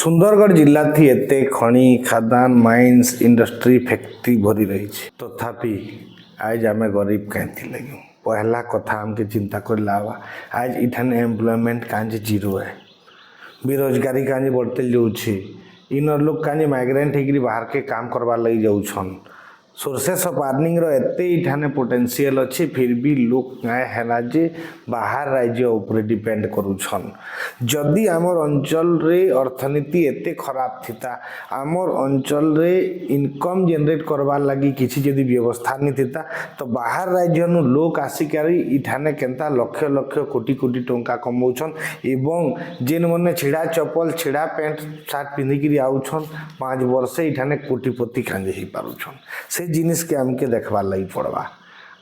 सुंदरगढ़ जिला थी एते खଣି खादान माइन्स इंडस्ट्री फैक्ट्री भरी रही तथापि आज आम गरीब कहीं लगे पहला कथा आमके चिंता करला आज इठाने एम्प्लॉयमेंट कांजे जीरो है बेरोजगारी कांजे बढ़ते जाऊे इनर लोग कांजे माइग्रेंट होकर बाहर के काम करवार लगी जाऊन सोर्सेस ऑफ अर्निंग रो एते इठाने पोटेंशियल अच्छे फिर भी लोग गाय है जे बाहर राज्य उपर डिपेंड करुछन जदि आमर अंचल रे अर्थनीति एते खराब थिता आमर अंचल रे इनकम जनरेट करवार लगी किसी जदि व्यवस्था नहीं थिता तो बाहर राज्य नु लोग आसिकारी इठाने केंता लक्ष लक्ष कोटी कोटी टंका कमाउछन एवं जेन मने छिड़ा चप्पल छिड़ा पैंट शर्ट पिंधिकी आउछन 5 वर्ष इठाने कोटीपति कांजे ही पारुछन से जिनिस के आमके देखबार लगी पड़वा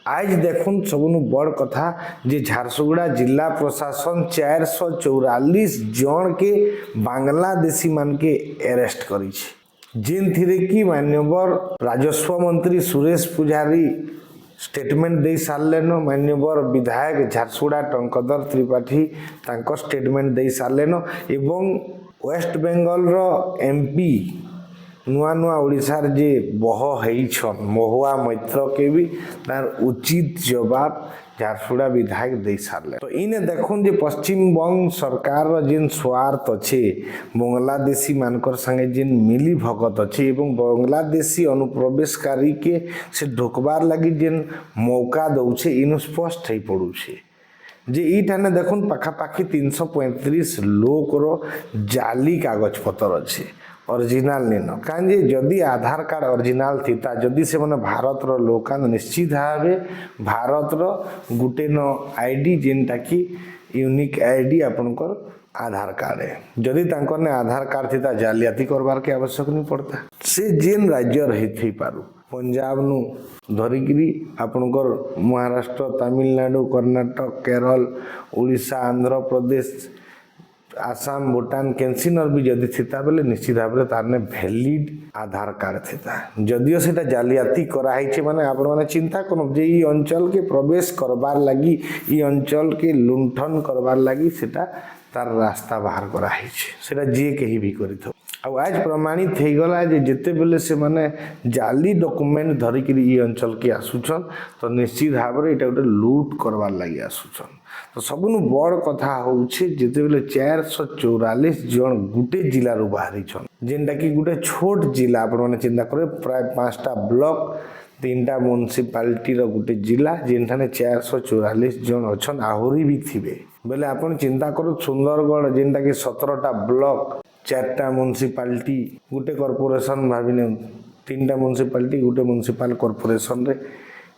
आज देखुन सबनु बड़ कथा जे झारसुगुड़ा जिला प्रशासन 444 जन के बांग्लादेशी मान के अरेस्ट करी जिन थिरे कि मान्यवर राजस्व मंत्री सुरेश पुजारी स्टेटमेंट दे सारेन मान्यवर विधायक झारसुगुड़ा टंकधर त्रिपाठी तांको स्टेटमेंट दे सारेन एवं वेस्ट बेंगल रो एमपी नुआ नुआ ओडिशार जे बह होइछन महुआ मैत्र के भी तार उचित जवाब झारसुगुड़ा विधायक दे सारे तो इने देखुन जे पश्चिम बंग सरकार जिन स्वार्थ अच्छे बांग्लादेशी मानकर संगे जिन मिली भगत अच्छे एवं बांग्लादेशी अनुप्रवेशकारी के से ढोकबार लगी जिन मौका दौचे इन स्पष्ट हो पड़ुछे जे इठाने देखुन पाखापाखि 335 लोक जाली कागज पतर अच्छे ओरिजिनल नहीं कहीं जदि आधार कार्ड ओरिजिनल थीता जदि से मैंने भारत रो लोक निश्चित भावे भारत रो गुटे न आईडी जेनटा कि यूनिक आईडी आपनकर आधार कार्ड है जदि तांकर ने आधार कार्ड थीता जालियाती करबार के आवश्यक नहीं पड़ता से जेन राज्य रही थी पारू पंजाब नु धरिकी आपनकर महाराष्ट्र तमिलनाडु कर्नाटक केरल उड़ीसा आंध्र प्रदेश आसाम भूटान कैंसिनर भी जदि थिता बेले निश्चित भाव में तार भैलिड आधार कार्ड थिता जदियो से जालियाती कराई माने आपण माने चिंता करो जे ई अंचल के प्रवेश करबार लगी ई अंचल के लुंठन करबार लगी सेटा तार रास्ता बाहर कराई सेटा जे कहीं भी करिथो आ आज प्रमाणित हो गला जे जेते बेले से माने जाली डॉक्यूमेंट धरिकी ई अंचल के आसुछन तो निश्चित भाव में एटा गोटे लूट करबार लगी आसुछन तो सबनु बड़ कथा होउछे जेते बेले 444 जन गुटे जिला रो बाहरी छन जेनटा कि गुटे छोट जिला आपण माने चिंता करे प्राय 5टा ब्लॉक 3टा म्युनिसिपालिटी रो गुटे जिला जेनठाने 444 जन अछन आहुरी भी थिबे बेले आपण चिंता करू सुंदरगढ़ जेनटा कि 17टा ब्लॉक 4टा म्युनिसिपालिटी गुटे कॉर्पोरेशन भाबिने 3टा म्युनिसिपालिटी गुटे म्युनिसिपल कॉर्पोरेशन रे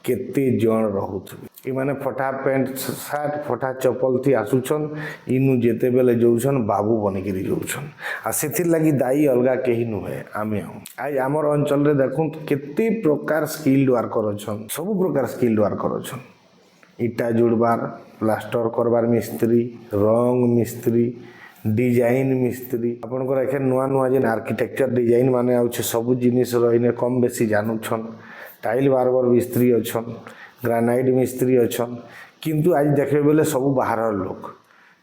केते जन रहुथबे ई माने फटा पैंट शर्ट फटा चप्पल थी आसुछन इनु जेते बेले जोउछन बाबू बनिकिरी जोउछन आ सेथिर लागि दाई अलगा केही नुहे आमे आज हमर अंचल रे देखुन केते प्रकार स्किल्ड वर्कर अछन सब प्रकार स्किल्ड वर्कर अछन इटा जुड़बार प्लास्टर करबार मिस्त्री रंग मिस्त्री डिजाइन मिस्त्री आपनकर एखे नुआ नुआ जेन आर्किटेक्चर डिजाइन माने आउछे सब जिनिस रहिने कम बेसी जानुछन टाइल बार्बर मिस्त्री अछन ग्रानाइट मिस्त्री अछन किंतु आज देखबे बेले सब बाहर लोग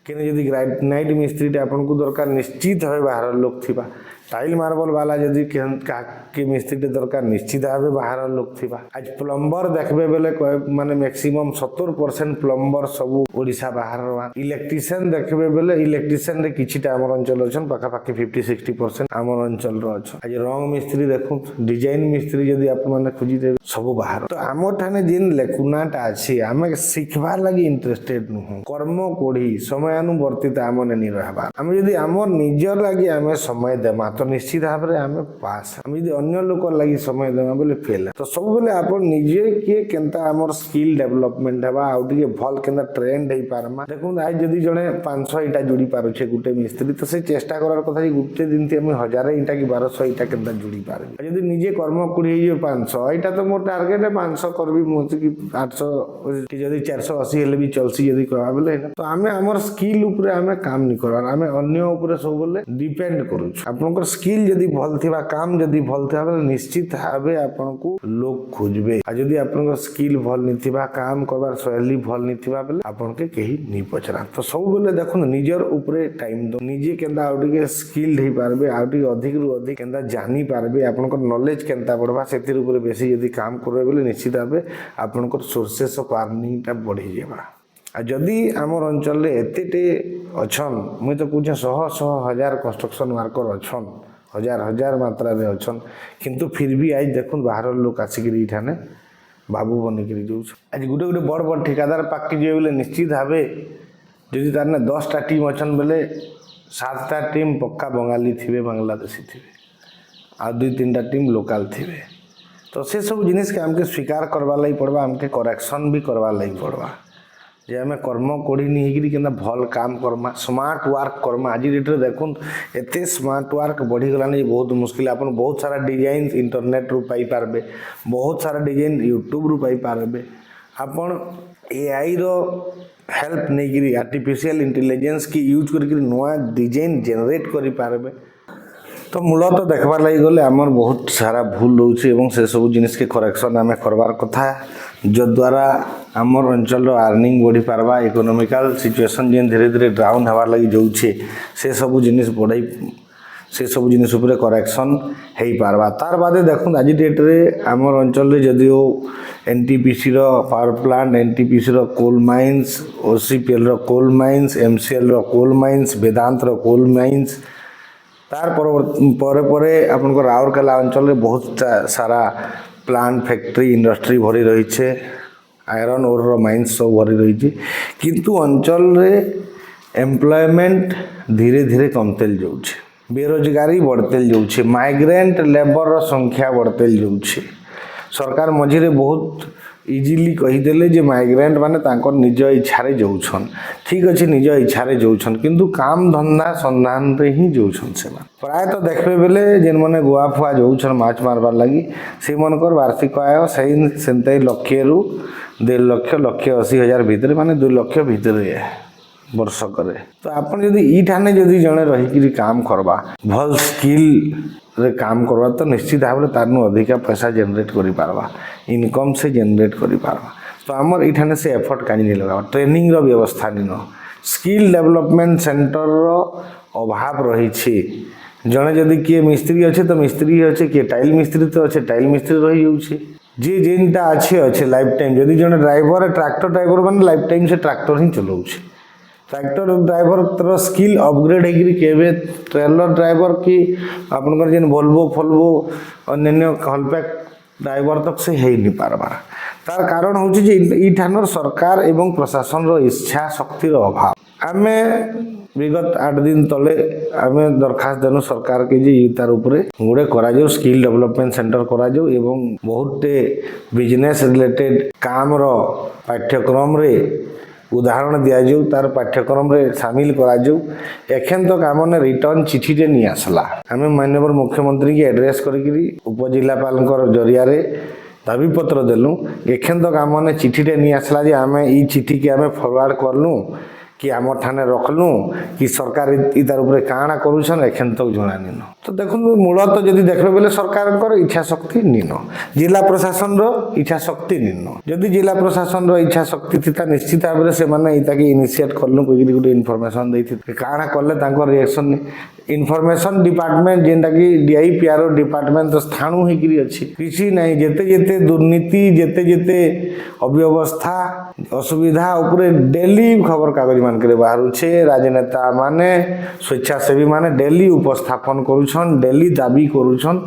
केने यदि ग्रानाइट मिस्त्री आपन को दरकार निश्चित भावे बाहर लोग थिबा टाइल मार्बल वाला यदि के मिस्त्री दरकार निश्चित भावे बाहर लोग थिबा आज प्लम्बर देखबे बेले माने मैक्सिमम 70% प्लम्बर सब ओडिशा बाहर इलेक्ट्रिशियन देखबे बेले इलेक्ट्रिशियन रे किछिटा हमर अंचल अछन पाखापाखि 50-60% हमर अंचल रो अछन आज रंग मिस्त्री देखु डिजाइन मिस्त्री यदि आप माने खोजी दे सब बाहर तो हमर ठाने जिन लेकुनाटा अछि हमें सिखबार लागि इंटरेस्टेड नु कर्म कोढी समयानुवर्तित आमने नि रहबा हम यदि हमर निजर लागि हमें समय देमा तो निश्चित भाव में आम पास हम यदि अन्य लोक लगी समय देमा बोले फेल तो सब बेले आप निजे के केनता हमर स्किल डेवलपमेंट हेबा आउ टिके भल केनता ट्रेंड हे पारमा देखुन आज जदि जने 500 इटा जुड़ी पारुछे गुटे मिस्त्री तो से चेष्टा करार कथा जे गुटे दिन ती हम 1000 इटा कि 1200 इटा केनता जुड़ी पारबे यदि निजे कर्म कुड़ी हे 500 इटा तो मोर टारगेट है 500 करबी मोचे कि 800 कि जदि 480 हेले भी चलसी यदि कहबा बोले तो आमे हमर स्किल ऊपर आमे काम नि करबार आमे अन्य ऊपर सब बोले डिपेंड करू आपनकर स्किल जदि भल थिबा काम जदि भल थिबा बेले निश्चित भावे आपनको लोग खोजबे आ जदि आपनको स्किल भल नि थिबा काम करबार शैली भल नि थिबा बेले आपनके केही नि पचरा तो सब बेले देखो निजर ऊपर टाइम दो निजे केंदा आउटिके स्किल्ड हे पारबे आउटिके अधिक रु अधिक केंदा जानि पारबे आपनको नॉलेज केंता बढ़बा सेतिर ऊपर बेसी यदि काम करबे बेले निश्चित भावे आपनको सोर्सेस ऑफ अर्निंग ता बढ़ी जेबा आ जदि आमर अंचल एतेटे अछन मुई तो कहूँ शह शह हजार कंस्ट्रक्शन वर्कर अछन हजार हजार मात्रा रे अछन किंतु फिर भी आज देखुन बाहर लोग आसिक ठाने बाबू बनिक जो आज गोटे गोटे बड़ बड़ ठिकादार पाक जी बोले निश्चित भावे जदि तार 10टा टीम अछन बेले 7टा टीम पक्का बंगाली थे बांग्लादेशी थे आ 2-3टा टीम लोकल थे तो से सब जिनिस के आमके स्वीकार करवा लगी पड़वा आमके करेक्शन भी करवा लगी पड़वा जे आम कर्म कोड़ी नहीं कि भल काम करमा स्मार्ट वर्क करमा आज डेट देखुन एते स्मार्ट वर्क बढ़ीगलानी बहुत मुश्किल आप बहुत सारा डिजाइन इंटरनेट रू पाई पारबे बहुत सारा डिजाइन यूट्यूब रू पाई पारबे आपन एआई रो हेल्प नहीं आर्टिफिशियल इंटेलिजेंस की यूज करके नया डिजाइन जनरेट करि पारबे तो मूल तो देखबार लगी गले आमर बहुत सारा भूल रोचे से सब जिनिस के करेक्शन आम करवार कथा जद्वारा आमर अंचल अर्निंग बढ़ी पारबा इकोनॉमिकल सिचुएशन जेन धीरे धीरे डाउन हबार लगी जाऊे से सब जिनिस बढ़ाई से सब जिनिस उपरे करेक्शन हो पारबा तार बादे देखुन आज डेट रे आमर अंचल जदिओ एनटीपीसी रो पावर प्लांट एनटीपीसी रो कोल माइंस ओसीपीएल रो कोल माइंस एमसीएल रो कोल माइंस वेदांत रो कोल माइंस तार परे अपन राउरकेला अंचल बहुत सारा प्लांट फैक्ट्री इंडस्ट्री भरी रही है आयरन ओर रो माइंस सब भरी रही किंतु अंचल रे एम्प्लॉयमेंट धीरे धीरे कमतेल जाऊे बेरोजगारी बढ़तेल जाऊे माइग्रेंट लेबर रो संख्या बढ़तेल जाऊे सरकार मझिरे बहुत इजिली कहीदेले जे माइग्रेंट माने तांकर निज इच्छारे जाऊछन ठीक अच्छे निज इच्छारे जाऊछन किंतु काम धंधा संधान रे ही जाऊछन से प्राय तो देखबे बेले जेन माने गोवा फुआ जाऊछन माछ मारबार लगी से मनकर वार्षिक आय सही सेंते लक्ष्य रु 1.5 लक्ष 1,80,000 भितर माने 2 लक्ष भितर वर्ष करे तो आपन यदि ई ठाने यदि जणे रही काम करबा भल स्किल रे काम करवा तो निश्चित भाव तारनु अधिका पैसा जनरेट करि पारबा इनकम से जनरेट करि पारबा तो आमर इठाने से एफर्ट कानी नहीं लगा ट्रेनिंग रो व्यवस्था नहीं स्किल डेवलपमेंट सेंटर रो अभाव रही जड़े जदि किए मिस्त्री अच्छे तो मिस्त्री अच्छे किए टाइल मिस्त्री तो अच्छे टाइल मिस्त्री रही जाऊे जी जेनटा अच्छे अच्छे लाइफ टाइम जदि जड़े ड्राइवर ट्रैक्टर ड्राइवर मैंने लाइफ टाइम से ट्रैक्टर ही चलाऊे ट्रैक्टर ड्राइवर तर स्किल अपग्रेड होके ट्रेलर ड्राइवर की आपनकर जेन वोल्वो फोल्वो अन्य हलपैक ड्राइवर तक से हो नहीं पारबा तार कारण होठान सरकार एवं प्रशासन रो इच्छा शक्तिर अभाव आम विगत 8 दिन तले आम दरखास्त देनु सरकार के जी तार उपरे गोटे करा स्किल डेवलपमेंट सेंटर करा एवं बहुत बिजनेस रिलेटेड काम रो पाठ्यक्रम रे उदाहरण दि जाऊ तार पाठ्यक्रम रे शामिल करा जाऊ एखन तक आमने रिटर्न चिठी रे नहीं आसला आम माननीय मुख्यमंत्री की एड्रेस करी उपजिलापाल जरिया रे दाबी पत्र देलु एखन तक आमने चिठी रे नहीं आसला जे आम ई चिठी के आम फॉरवर्ड करलु कि आम ठाने रखलु कि सरकार तार उपरे काଣା करूछन एखन तक जणा निन तो देखुन मूल तो जदि देखबे बेले सरकार इच्छा शक्ति निन जिला प्रशासन रो इच्छा शक्ति निन जदि जिला प्रशासन रो इच्छा शक्ति थिता निश्चित भाव से माने इताके इनिशिएट करलु कोई गुटे इन्फॉर्मेशन देथि काଣା करले तांको रिएक्शन इनफॉरमेशन डिपार्टमेंट जेनटा कि डीआईपीआर डिपार्टमेंट तो स्थाणु होकरी अच्छी किसी नहीं जेते जेते दुर्नीति जेते जेते अव्यवस्था असुविधा उपरे डेली खबर कागज मान करे बाहरुछे राजनेता माने स्वेच्छासेवी माने डेली उपस्थापन करूछन डेली दाबी करूछन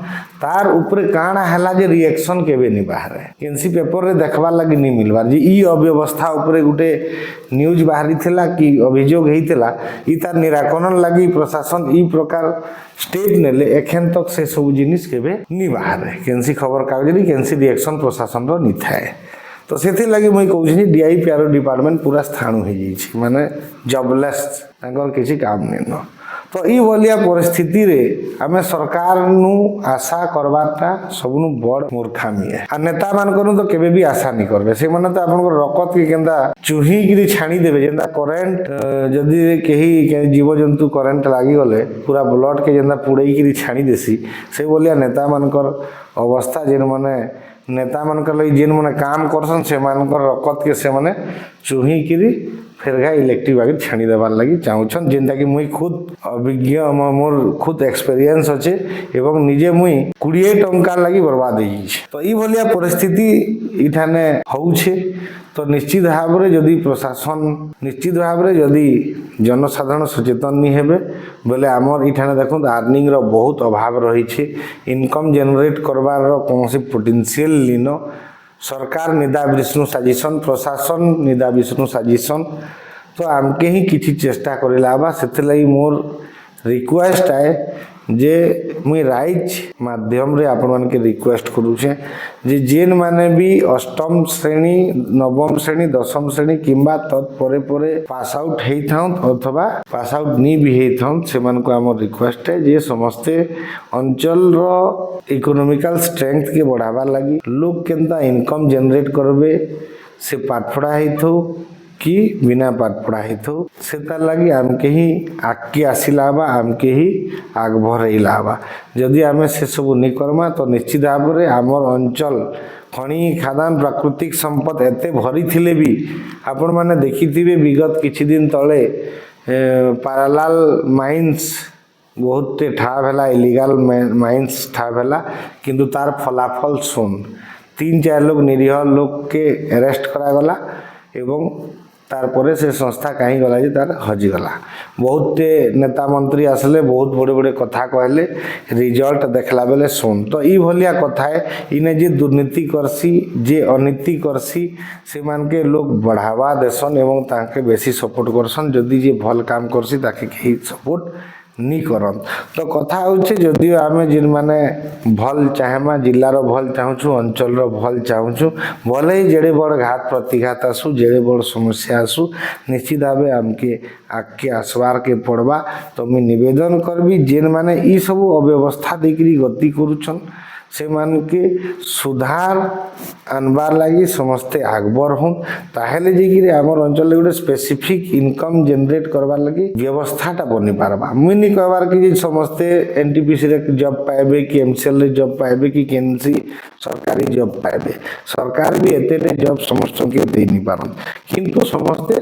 तार उपरे काଣା हला जे रिएक्शन केबे नि बाहर केनसी पेपर रे देखबा लागि नि मिलबार जे ई अव्यवस्था उपरे गुटे न्यूज बाहरी थिला कि अभियोग हेतिला ई तार निराकरण लागि प्रशासन ई प्रकार स्टेप नेले एखन तक से सब जिनिस केबे नि बाहर केनसी खबर कागज रे केनसी रिएक्शन प्रशासन रो नि थाए तो से लगी मुझे कहूँ डीआईपीआर डिपार्टमेंट पूरा स्थाणु हो जाए माने जबलेस किसी काम नहीं तो ई भलिया परिस्थिति रे आमे सरकार नु आशा करबाटा सबनु बड़ मूर्खामी है। आ नेता मान करू तो केबे भी आशा नहीं करबे। से माने तो आपन रकत के केंदा चुही गिरी छाणी देबे। जेंदा करेंट जदी केही जीव जंतु करेंट लागी गले पूरा ब्लड के जेंदा पुड़ई गिरी छाणी देसी से भलिया नेता मानकर अवस्था जेन माने नेता मानकर लई जेन माने काम करसन से मानकर रकत के से माने चुही गिरी फेरगा इलेक्ट्रिक बागी छाणी देवार लगी चाहूछन। जेनता कि मुई खुद अभिज्ञ मोर खुद एक्सपीरियंस अच्छे एवं निजे मुई 20 टंका लगी बर्बाद हो। तो ई भलिया परिस्थिति इठाने होउछे। तो निश्चित भाव में जदि प्रशासन निश्चित भाव में जदि जनसाधारण सचेतन नहीं हेबे बोले आमर इठाने देखो आर्निंग रो बहुत अभाव रही है। इनकम जनरेट करवार कौन पोटेंशियल लीन सरकार निदा विष्णु साजिशन प्रशासन निदा विष्णु साजिशन। तो आमके ही किसी चेष्टा करला से मोर रिक्वेस्ट है जे मुई राइज माध्यम रे आपण मान के रिक्वेस्ट करूछे जे जेन माने भी अष्टम श्रेणी नवम श्रेणी दशम श्रेणी किंबा तत्परे परे पास आउट हेई थाउ अथवा पास आउट नी भी हेई थाउ से मान को हमर रिक्वेस्ट है जे समस्ते अंचल रो इकोनॉमिकल स्ट्रेंथ के बढ़ावा लगी लोग केनता इनकम जनरेट करबे से पाठपढ़ा हेई थो कि बिना पाठ पढ़ाई थो से तार लगी आमके ही आगे आसिला आमके ही आग भरइला। जदि आमे से सब नहीं करमा तो निश्चित भाव में आमर अंचल खनि खादान प्राकृतिक संपद एते भरी थिले भी आपण माने देखिथिबे विगत किछि दिन तले पैरालाल माइंस बहुत ठाब है इलीगल माइंस ठाब है किंतु तार फलाफल सुन 3-4 लोग निरीह लोग के अरेस्ट करागला एवं तारपरे से संस्था कहीं गला जे तार हजिगला। बहुत नेता मंत्री आसले बहुत बड़े बड़े कथा कहले रिजल्ट देखला बेले सुन। तो ई भलिया कथा है इने जे दुर्नीति करसी जे अनीति करसी से मान के लोग बढ़ावा देसन एवं ताके बेसी सपोर्ट करसन। जदि जे भल काम करसी ताके केही सपोर्ट नी करन। तो कथा होचे जदि आमे जिन माने भल चाहेमा जिल्लार भल चाहूछु अंचल रो भल चाहूछु भले ही जेड़े बड़ घात प्रतिघात आसु जेड़े बड़ समस्या आसु निश्चित भावे आमके आके आसवार के पड़बा। तो मैं निवेदन करबी जेन माने ई सब अव्यवस्था देकरी गति करूछन से मान के सुधार आनबार लगी समस्ते आगबर हूँ ताहेले जे आमर अंचल गोटे स्पेसिफिक इनकम जनरेट करवार लगी व्यवस्थाटा बनी पारबा। मुई नहीं कहबार कि समस्ते एनटीपीसी रे जॉब पाइबे कि एमसीएल रे जॉब पाइबे कि केनसी सरकारी जॉब पाइबे। सरकार भी एते जॉब समस्त के दे नहीं पारन किंतु समस्ते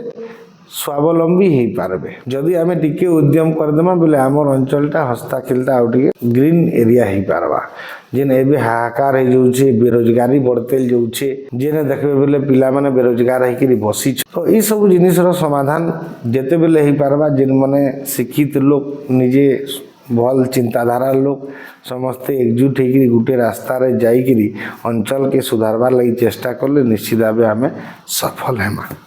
स्वावलंबी ही पारबे जदि आमे टिके उद्यम करदेमा बोले आमर अंचलटा हस्ता खिलता आउ टिके ग्रीन एरिया ही पारबा। जेन एबे हाहाकार हो जाउछे बेरोजगारी बढ़तेल जाउछे जेने देखबे बोले पिला माने बेरोजगार होइकि बसी। तो ई सब जिनिसर समाधान जेते बेले ही पारबा जेन माने शिक्षित लोग निजे भल चिंताधारा लोग समस्ते एकजुट होकर गोटे रास्ता रे जाइकरी अंचल के सुधारबार लगी चेष्टा करले निश्चित भावे आमे सफल हेमा।